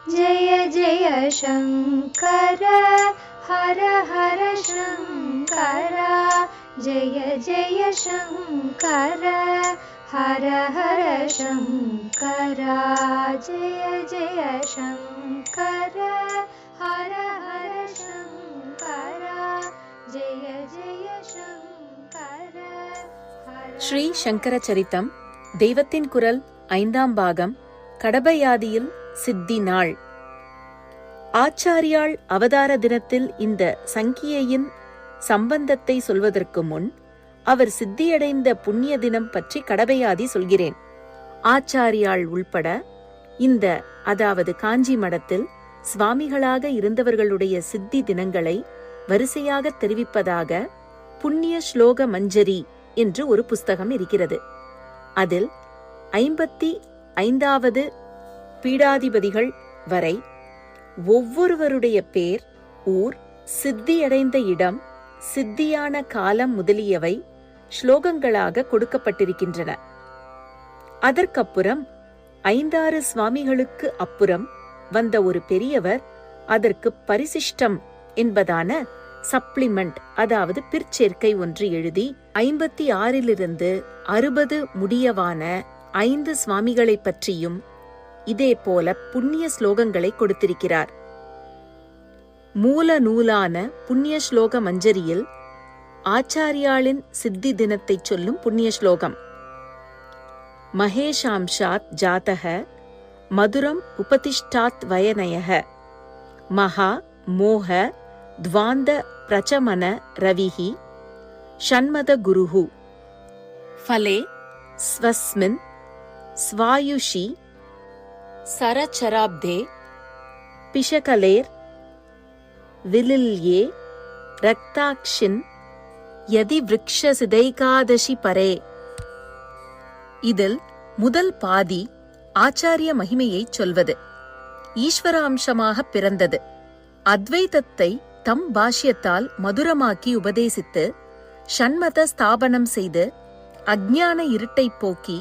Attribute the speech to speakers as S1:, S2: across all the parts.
S1: जय जय शङ्कर हर हर शङ्कर जय जय शङ्कर हर हर शङ्कर जय जय शङ्कर हर हर शङ्कर जय जय शङ्कर
S2: ஸ்ரீ சங்கர சரித்தம் தெய்வத்தின் குரல் 5ஆம் பாகம் கடபயாதியில் சித்தி நாள். ஆச்சாரியாள் அவதார தினத்தில் இந்த சங்கியையின் சம்பந்தத்தை சொல்வதற்கு முன் அவர் சித்தியடைந்த புண்ணிய தினம் பற்றி கடபயாதி சொல்கிறேன். ஆச்சாரியாள் உள்பட இந்த அதாவது காஞ்சி மடத்தில் சுவாமிகளாக இருந்தவர்களுடைய சித்தி தினங்களை வரிசையாக தெரிவிப்பதாக புண்ணிய ஸ்லோக மஞ்சரி என்று ஒரு புஸ்தகம் இருக்கிறது. அதில் 55வது பீடாதிபதிகள் வரை ஒவ்வொருவருடைய பேர், ஊர், சித்தியடைந்த இடம், சித்தியான காலம் முதலியவை ஸ்லோகங்களாக கொடுக்கப்பட்டிருக்கின்றன. அதற்கப்புறம் 5-6 சுவாமிகளுக்கு அப்புறம் வந்த ஒரு பெரியவர் அதற்கு பரிசிஷ்டம் என்பதான சப்ளிமெண்ட் அதாவது பிற்சேர்க்கை ஒன்று எழுதி 56லிருந்து 60 முடியவான 5 சுவாமிகளை பற்றியும் இதே போல புண்ணிய ஸ்லோகங்களை கொடுத்திருக்கிறார். மூல நூலான புண்ணிய ஸ்லோக மஞ்சரியில் ஆச்சாரியாளின் சித்தி தினத்தை சொல்லும் புண்ணிய ஸ்லோகம். மகேஷாம்ஷாத் ஜாதக மதுரம் உபதிஷ்டாத் வயநயக மகா மோக துவாந்த பிரச்சமன ரவிஹி ஷண்மத குருஹு ஃபலே ஸ்வஸ்மின் ஸ்வாயுஷி சரச்சராப்தே பிஷகலேர் விலில்யே ரக்தாக்ஷின் யதி விருக்ஷசிதைகாதசி பரே. இதில் முதல் பாதி ஆச்சாரிய மகிமையை சொல்வது. ஈஸ்வர அம்சமாக பிறந்தது. அத்வைதத்தை தம் பாஷ்யத்தால் மதுரமாக்கி உபதேசித்து ஷண்மத ஸ்தாபனம் செய்து அஞ்ஞான இருட்டை போக்கி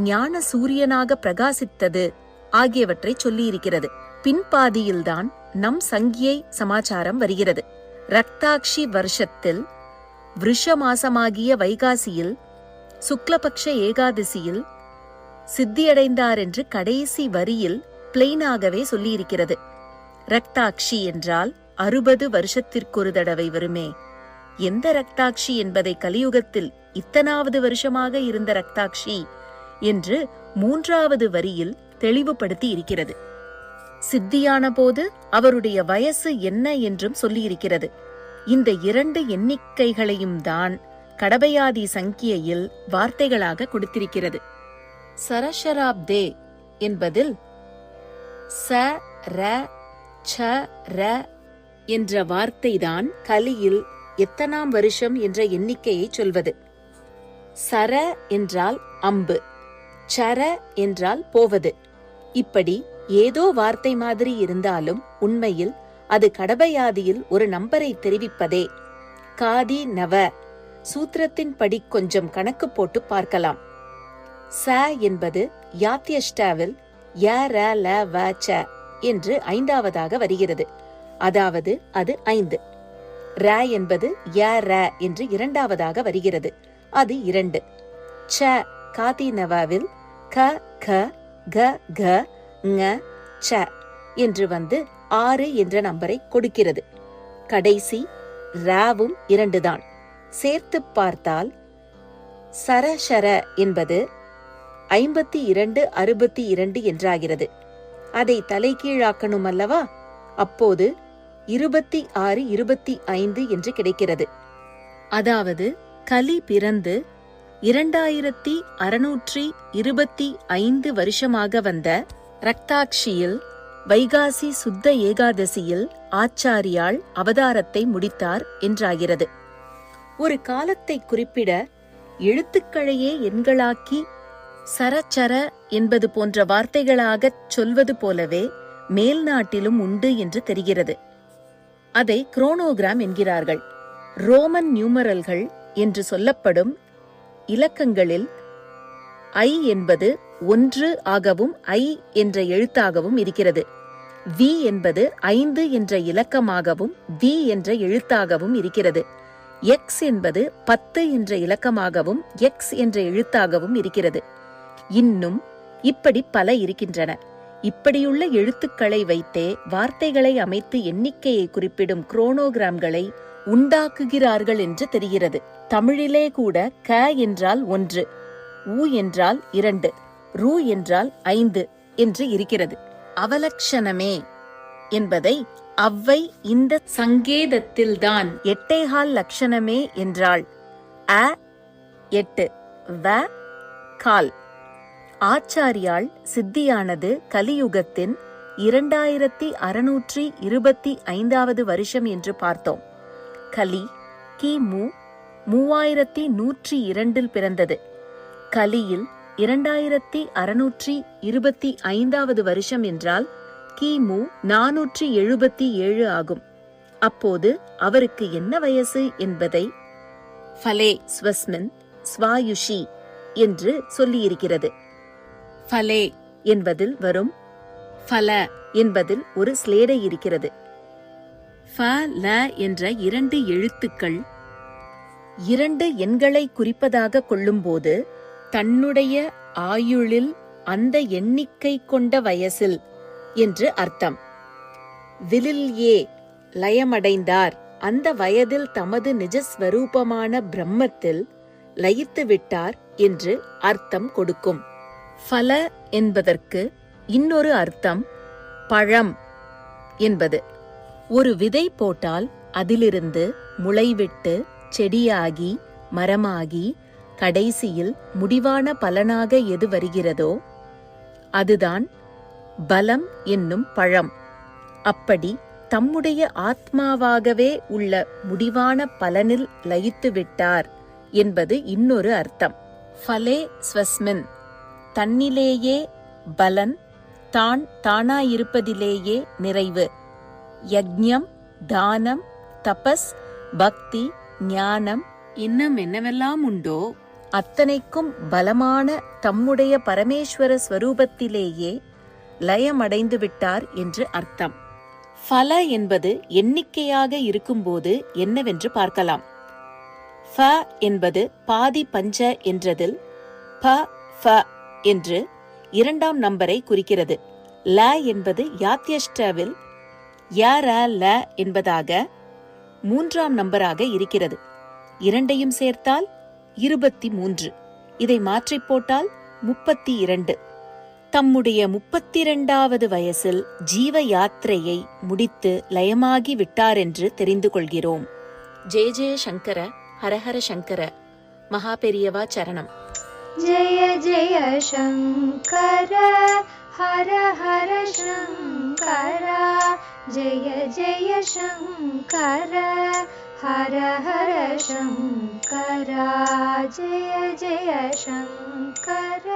S2: ஞான சூரியனாக பிரகாசித்தது ஆகியவற்றை சொல்லியிருக்கிறது. பின்பாதியில்தான் நம் சங்கியை சமாச்சாரம் வருகிறது. ரக்தாக்ஷி வருஷத்தில் விருஷ மாசமாகிய வைகாசியில் சுக்லபக்ஷ ஏகாதசியில் சித்தியடைந்தார் என்று கடைசி வரியில் பிளெயினாகவே சொல்லியிருக்கிறது. ரக்தாக்ஷி என்றால் 60 வருஷத்திற்கொரு தடவை வருமே. எந்த ரக்தாக்ஷி என்பதை கலியுகத்தில் இத்தனாவது வருஷமாக இருந்த ரக்தாக்ஷி என்று 3வது வரியில் தெளிவுபடுத்தி இருக்கிறது. சித்தியான போது அவருடைய வயசு என்ன என்றும் சொல்லியிருக்கிறது. இந்த 2 எண்ணிக்கைகளையும் தான் கடபயாதி சங்கியையில் வார்த்தைகளாக கொடுத்திருக்கிறது. சரஷராப்தே என்பதில் ச ர ச ர என்ற வார்த்தைதான் கலியில் எத்தனாம் வருஷம் என்ற எண்ணிக்கையை சொல்வது. சர என்றால் அம்பு, சர என்றால் போவது. இப்படி ஏதோ வார்த்தை மாதிரி இருந்தாலும் உண்மையில் அது கடபயாதியில் ஒரு நம்பரை தெரிவிப்பதே. காதி நவ சூத்திரத்தின் படி கொஞ்சம் கணக்கு போட்டு பார்க்கலாம். ச என்பது யாத்யஷ்டாவில் ய ர ல வ ச என்று 5வதாக வருகிறது. அதாவது அது 5. ர என்பது ய ர என்று 2வதாக வருகிறது. அது 2. ச காதினவாவில் க க க க ங ச என்று வந்து 6 என்ற நம்பரை கொடுக்கிறது. கடைசி ராவும் 2 தான். சேர்த்து பார்த்தால் சரஷர என்பது 52 62 என்றாகிறது. அதை தலைகீழாக்கணும் அல்லவா? அப்போது 26 25 என்று கிடைக்கிறது. அதாவது கலி பிறந்து 2625 வருஷமாக வந்த ரக்தாக்ஷியில் வைகாசி சுத்த ஏகாதசியில் ஆச்சாரியாள் அவதாரத்தை முடித்தார் என்றாகிறது. ஒரு காலத்தை குறிப்பிட எழுத்துக்களையே எண்களாக்கி சரச்சர என்பது போன்ற வார்த்தைகளாகச் சொல்வது போலவே மேல் நாட்டிலும் உண்டு என்று தெரிகிறது. அதை குரோனோகிராம் என்கிறார்கள். ரோமன் நியூமரல்கள் என்று சொல்லப்படும் இலக்கங்களில் ஐ என்பது 1 ஆகவும் ஐ என்ற எழுத்தாகவும் இருக்கிறது. வி என்பது 5 என்ற இலக்கமாகவும் வி என்ற எழுத்தாகவும் இருக்கிறது. எக்ஸ் என்பது 10 என்ற இலக்கமாகவும் எக்ஸ் என்ற எழுத்தாகவும் இருக்கிறது. இன்னும் இப்படி பல இருக்கின்றன. இப்படியுள்ள எழுத்துக்களை வைத்தே வார்த்தைகளை அமைத்து எண்ணிக்கையை குறிப்பிடும் குரோனோகிராம்களை உண்டாக்குகிறார்கள் என்று தெரிகிறது. தமிழிலே கூட க என்றால் 1, உ என்றால் 2, ரு என்றால் 5 என்று இருக்கிறது. அவலட்சணமே என்பதை அவ்வை இந்த சங்கேதத்தில்தான் 8.25 லட்சணமே என்றாள். அ 8, வ 1/4. ஆச்சாரியாள் சித்தியானது கலியுகத்தின் 2625வது வருஷம் என்று பார்த்தோம். கலி கிமு 3102 பிறந்தது. கலியில் 2625வது வருஷம் என்றால் கிமு 477 ஆகும். அப்போது அவருக்கு என்ன வயசு என்பதை ஃபலே ஸ்வஸ்மின் ஸ்வாயுஷி என்று சொல்லியிருக்கிறது. ஃபலே என்பதில் வரும் ஃபல என்பதில் ஒரு ஸ்லேடை இருக்கிறது. ஃப ல என்ற 2 எழுத்துக்கள் 2 எண்களை குறிப்பதாக கொள்ளும்போது தன்னுடைய ஆயுளில் அந்த எண்ணிக்கை கொண்ட வயசில் என்று அர்த்தம். விலில் ஏ லயமடைந்தார், அந்த வயதில் தமது நிஜஸ்வரூபமான பிரம்மத்தில் லயித்து விட்டார் என்று அர்த்தம் கொடுக்கும். ஃபல என்பதற்கு இன்னொரு அர்த்தம் பழம் என்பது. ஒரு விதை போட்டால் அதிலிருந்து முளைவிட்டு செடியாகி மரமாகி கடைசியில் முடிவான பலனாக எது வருகிறதோ அதுதான் பலம் என்னும் பழம். அப்படி தம்முடைய ஆத்மாவாகவே உள்ள முடிவான பலனில் லயித்து விட்டார் என்பது இன்னொரு அர்த்தம். ஃபலே ஸ்வஸ்மின் தன்னிலேயே பலன், தான் தானாயிருப்பதிலேயே நிறைவு. யக்ஞம், தானம், தபஸ், பக்தி, ஞானம் இன்னும் என்னவெல்லாம் உண்டோ அத்தனைக்கும் பலமான தம்முடைய பரமேஸ்வர ஸ்வரூபத்திலேயே லயமடைந்து விட்டார் என்று அர்த்தம். ஃபல என்பது எண்ணிக்கையாக இருக்கும்போது என்னவென்று பார்க்கலாம். ஃப என்பது பாதி பஞ்ச என்றதில் ப ஃப என்று 2ஆம் நம்பரை குறிக்கிறது. ல என்பது யாத்யஷ்டவில் ய ர ல என்பதாக 3ஆம் நம்பராக இருக்கிறது. 2ஐயும் சேர்த்தால் 23. இதை மாற்றிப் போட்டால் 32. தம்முடைய 32வது வயசில் ஜீவ யாத்திரையை முடித்து லயமாகி விட்டாரென்று தெரிந்து கொள்கிறோம். ஜெய ஜெய சங்கர, ஹரஹர சங்கர. மகாபெரியவா சரணம்.
S1: जय जय शंकर हर हर शंकर. जय जय शंकर हर हर शंकर. जय जय शंकर.